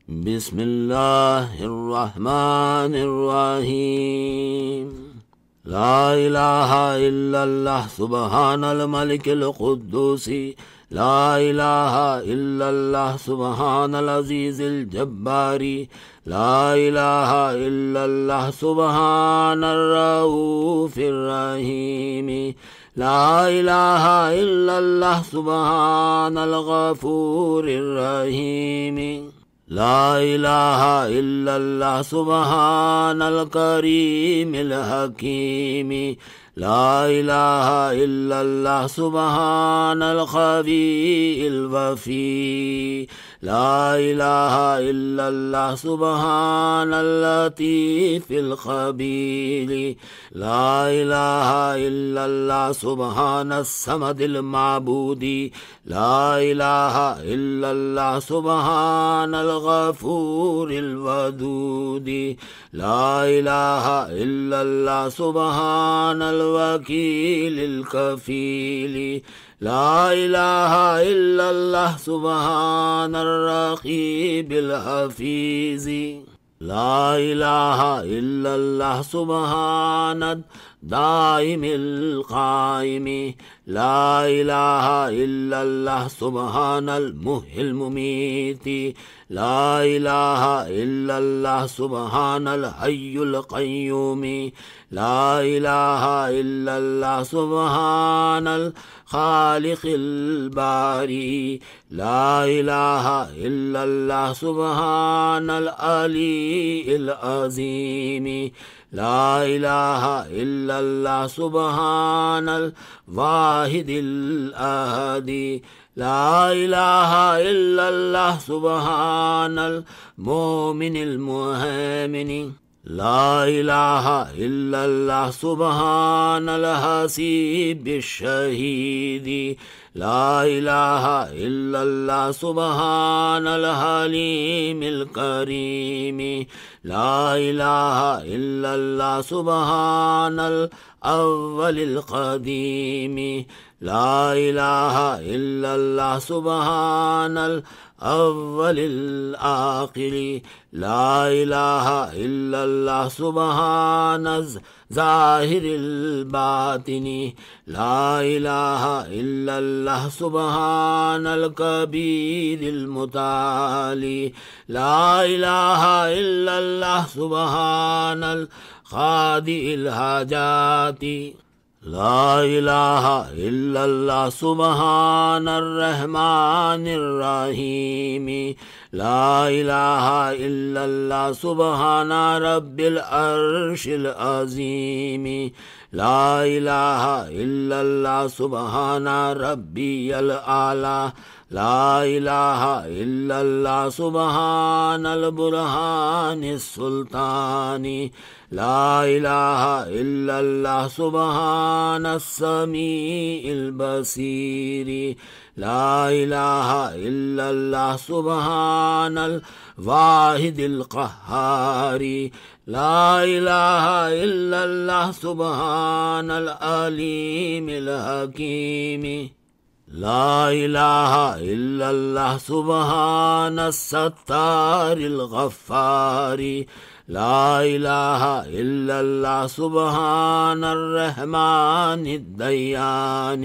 بسم الله الرحمن الرحيم. لا إله إلا الله سبحان الملك القدوس. لا إله إلا الله سبحان العزيز الجبار. لا إله إلا الله سبحان الرؤوف الرحيم. لا إله إلا الله سبحان الغفور الرحيم. لا إله إلا الله سبحان الكريم الحكيم. لا إله إلا الله سبحان الخبير الوفي. لا إله إلا الله سبحان اللطيف الخبير. لا إله إلا الله سبحان الصمد المعبود. لا إله إلا الله سبحان الغفور الودود. لا إله إلا الله سبحان الوكيل الكفيل. لا إله إلا الله سبحان الرقيب الحفيظ. لا إله إلا الله سبحان الدائم القائم. لا إله إلا الله سبحان المحيي المميت. لا إله إلا الله سبحان الحي القيوم. لا إله إلا الله سبحان الخالق الباري. لا إله إلا الله سبحان العلي العظيم. لا إله إلا الله سبحان الواحد الأحد. لا إله إلا الله سبحان المؤمن المهيمن. لا إله إلا الله سبحان الحسيب الشهيد. لا إله إلا الله سبحان الحليم الكريم. لا إله إلا الله سبحان الأول القديم. لا إله إلا الله سبحان الأول الآخر. لا إله إلا الله سبحان الظاهر الباطن. لا إله إلا الله سبحان الكبير المتعالي. لا إله إلا الله سبحان القاضي الحاجات. لا إله إلا الله سبحان الرحمن الرحيم. لا إله إلا الله سبحان رب العرش العظيم. لا إله إلا الله سبحان ربي الأعلى. لا إله إلا الله سبحان البرهان السلطان. لا إله إلا الله سبحان السميع البصير. لا إله إلا الله سبحان الواحد القهار. لا إله إلا الله سبحان العليم الحكيم. لا إله إلا الله سبحان الستار الغفار. لا إله إلا الله سبحان الرحمن الديان.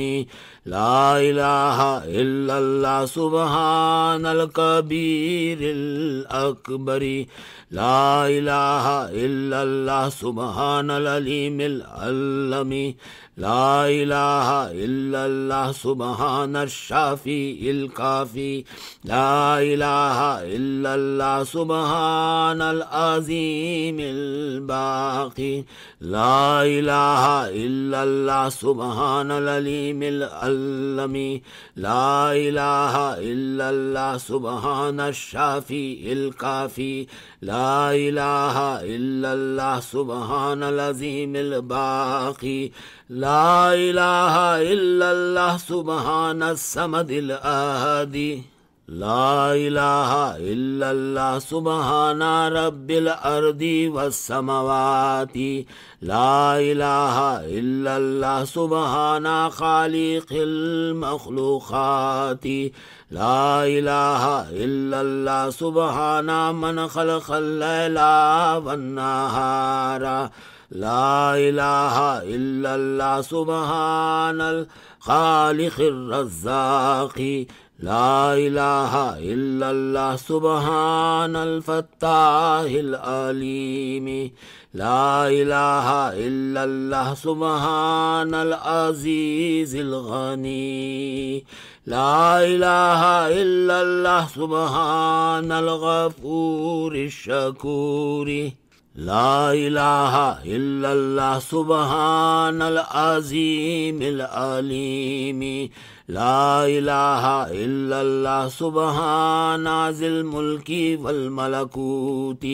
لا إله إلا الله سبحان الكبير الأكبر. لا إله إلا الله سبحان العليم العلم. لا إله إلا الله سبحان الشافي الكافي. لا إله إلا الله سبحان العظيم الباقي. لا إله إلا الله سبحان العليم العلم. لا إله إلا الله سبحان الشافي الكافي. لا إله إلا الله سبحان العظيم الباقي. لا إله إلا الله سبحان الصمد الأحد. لا إله إلا الله سبحان رب الأرض والسماوات. لا إله إلا الله سبحان خالق المخلوقات. لا إله إلا الله سبحان من خلق الليل والنهار. لا إله إلا الله سبحان الخالق الرزاق. لا إله إلا الله سبحان الفتاح العليم. لا إله إلا الله سبحان العزيز الغني. لا إله إلا الله سبحان الغفور الشكور. لا إله إلا الله سبحان العظيم العليم. لا إله إلا الله سبحان ذي الملك والملكوت.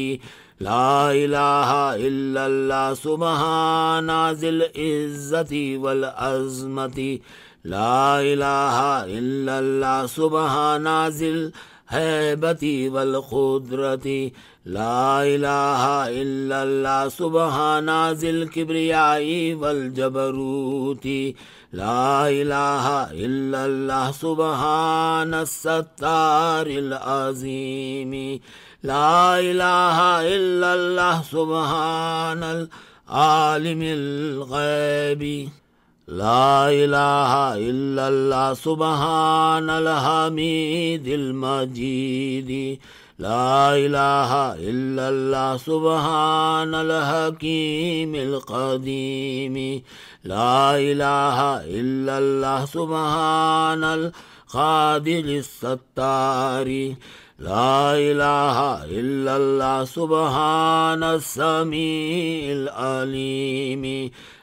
لا إله إلا الله سبحان ذي العزة والعظمة. لا إله إلا الله سبحان ذي الهيبة والقدرة. لا إله إلا الله سبحان ذي الكبرياء والجبروت. لا إله إلا الله سبحان الستار العظيم. لا إله إلا الله سبحان العالم الغيب. لا إله إلا الله سبحان الحميد المجيد. لا إله إلا الله سبحان الحكيم القديم. لا إله إلا الله سبحان القادر الستار. لا إله إلا الله سبحان السميع العليم.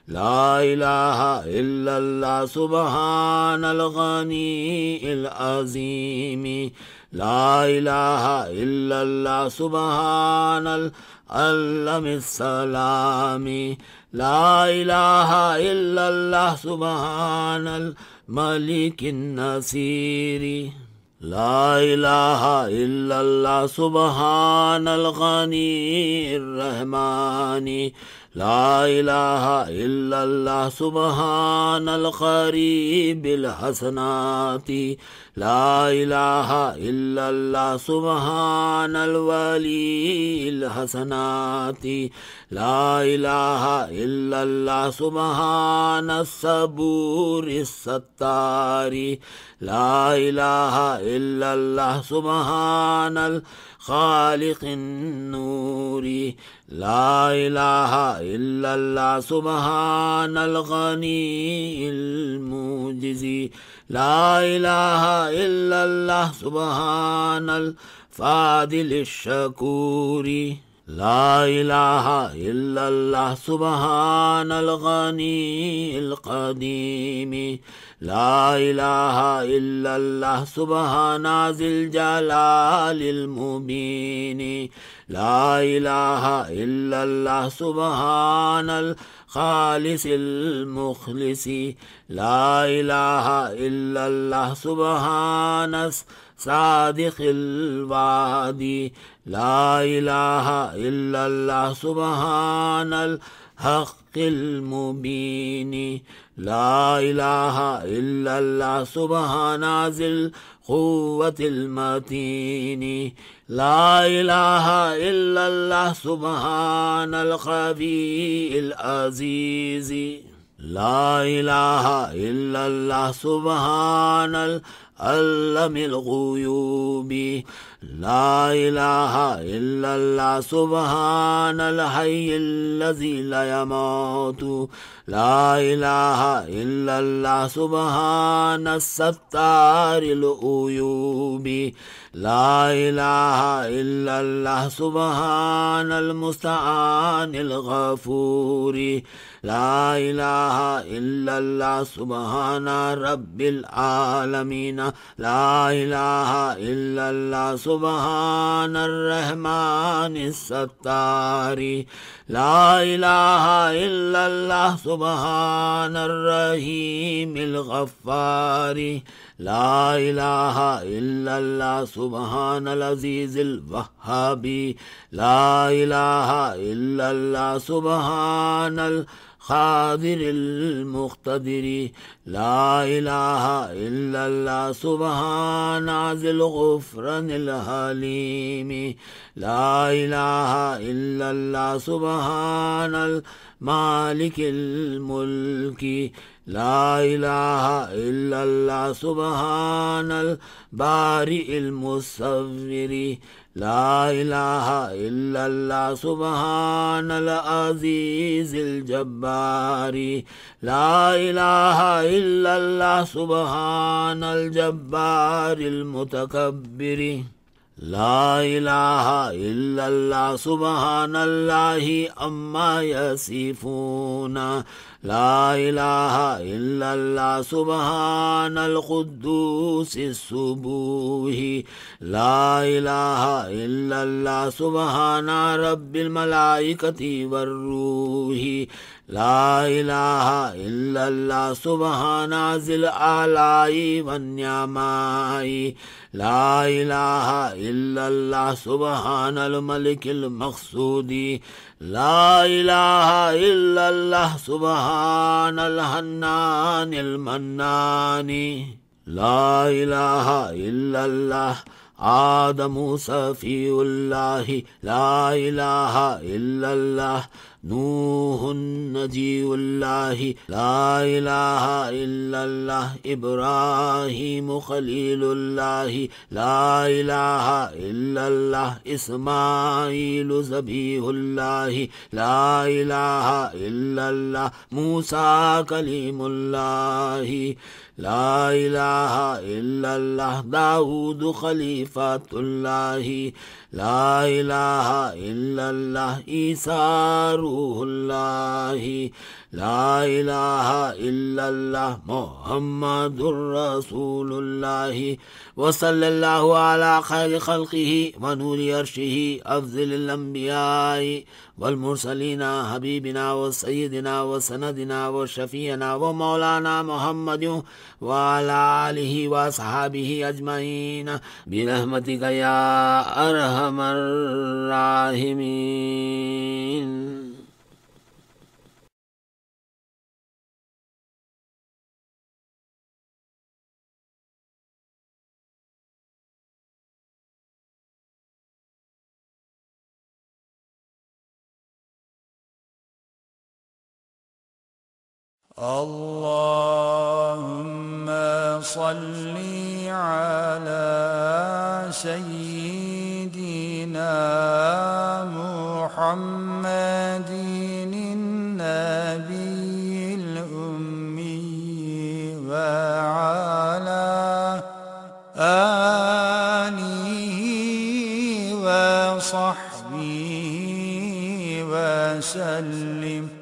لا إله إلا الله سبحان الغني العظيم. لا إله إلا الله سبحان العلم السلام. لا إله إلا الله سبحان الملك النصير. لا إله إلا الله سبحان الغني الرحمن. لا إله إلا الله سبحان القريب الحسنات. لا إله إلا الله سبحان الولي الحسنات. لا إله إلا الله سبحان الصبور الستار. لا إله إلا الله سبحان الخالق النور. لا إله إلا الله سبحان الغني المعجز. لا إله إلا الله سبحان الفاضل الشكور. لا إله إلا الله سبحان الغني القديم. لا إله إلا الله سبحان ذي الجلال المبين. لا إله إلا الله سبحان الخالص المخلص. لا إله إلا الله سبحان الصادق الوعد. لا إله إلا الله سبحان الحق المبين. لا إله إلا الله سبحان ذي القوة المتين. لا إله إلا الله سبحان الخفي العزيز. لا إله إلا الله سبحان العلم الغيوب. لا إله إلا الله سبحان الحي الذي لا يموت. لا إله إلا الله سبحان الستار العيوب. لا إله إلا الله سبحان المستعان الغفور. لا إله إلا الله سبحان رب العالمين لا إله إلا الله سبحان الرحمن الستار لا إله إلا الله سبحان الرحيم الغفار لا إله إلا الله سبحان العزيز الوهاب لا إله إلا الله سبحان القادر المقتدر لا إله إلا الله سبحان ذي الغفران الحليم لا إله إلا الله سبحان المالك الملك لا إله إلا الله سبحان البارئ المصور لا إله إلا الله سبحان العزيز الجبار لا إله إلا الله سبحان الجبار المتكبر لا إله إلا الله سبحان الله أما يصفون لا إله إلا الله سبحان القدوس السبوح لا إله إلا الله سبحان رب الملائكة والروح لا إله إلا الله سبحان ذي الآلاء والنعماء لا إله إلا الله سبحان الملك المقصود لا إله إلا الله سبحان الحنان المنان لا إله إلا الله آدم صفي الله لا إله إلا الله نوح نجي الله لا إله إلا الله إبراهيم خليل الله لا إله إلا الله إسماعيل ذبيح الله لا إله إلا الله موسى كليم الله لا إله إلا الله داود خليفة الله لا إله إلا الله عيسى روح الله لا إله إلا الله محمد رسول الله وصلى الله على خير خلقه ونور عرشه أفضل الأنبياء والمرسلين حبيبنا وسيدنا وسندنا وشفينا ومولانا محمد وعلى آله وأصحابه أجمعين برحمتك يا أرحم الراحمين. اللهم صل على سيدنا محمد النبي الأمي وعلى آله وصحبه وسلم